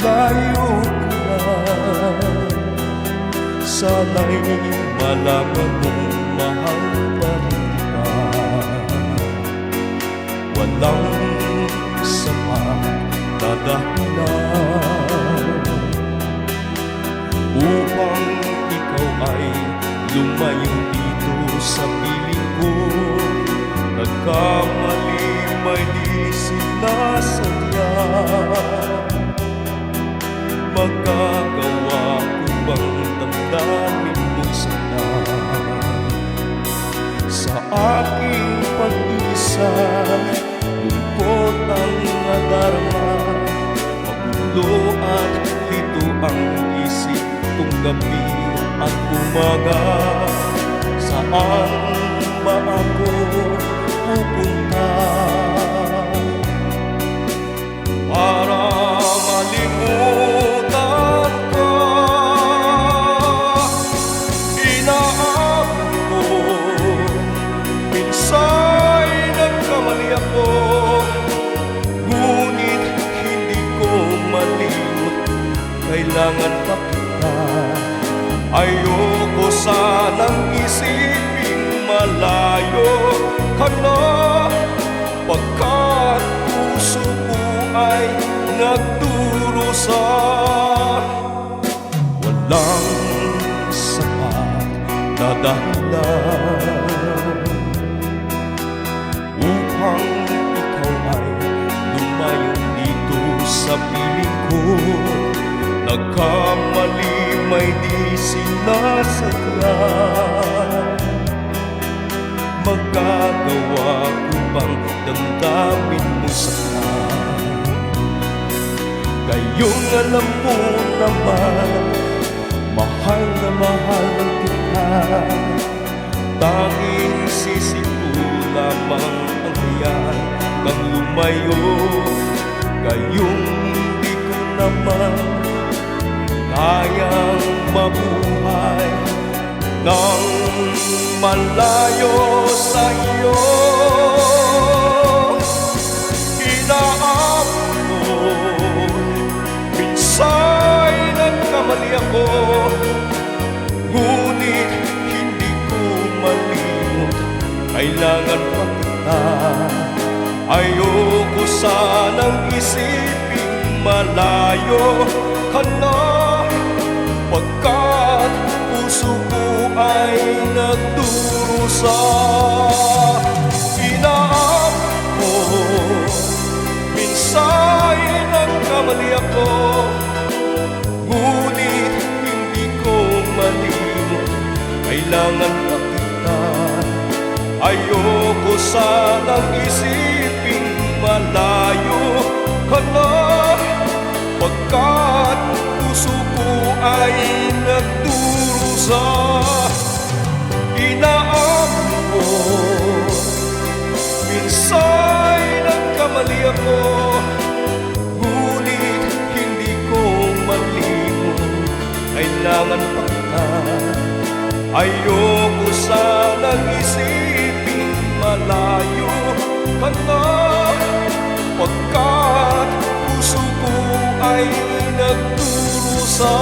layo ka na. Sana'y malaman mong mahal pa rin kita. Walang sapat na dahilan upang ikaw ay lumayo dito sa piling ko. Nagkamali may di sinasadya. Magagawa ko bang damdamin mo sana sa aking pag-isa? Lungkot ang nadarama, magulo at lito ang isip kong gabi at umaga. Saan ba ako pupunta para malimutan ka? Inaabot ko, minsa'y nagkamali ako, ngunit hindi ko malimot, kailangan pa kita. Ayoko sanang isiping malayo ka na, pagkat puso ko ay nagdurusa. Walang sapat na dahilan upang ikaw ay lumayo dito sa piling ko. Nagkamali may di sinasadya. Magagawa ko bang damdamin mo sana? Ngayong alam mo naman, mahal na mahal kita. Tanging sisi ko lamang ang hayaan kang lumayo. Ngayong di ko naman kayang mabuhay nang malayo sa iyo. Inaabot ko, minsa'y nagkamali ako, ngunit hindi ko malimot, kailangan pa kita. Ayoko sanang isiping malayo ka na, pagkat puso ko ay nagdurusa. Inaabot ko, minsa'y nagkamali ako, ngunit hindi ko malimot, kailangan pa kita. Ayoko sanang isiping malayo ka na, pagkat puso ko ay nagdurusa. Inaabot ko, minsa'y nagkamali ako, ngunit hindi ko malimot, kailangan pa kita. Ayoko sanang isiping malayo ka na, pagkat puso ko ay nagdurusa.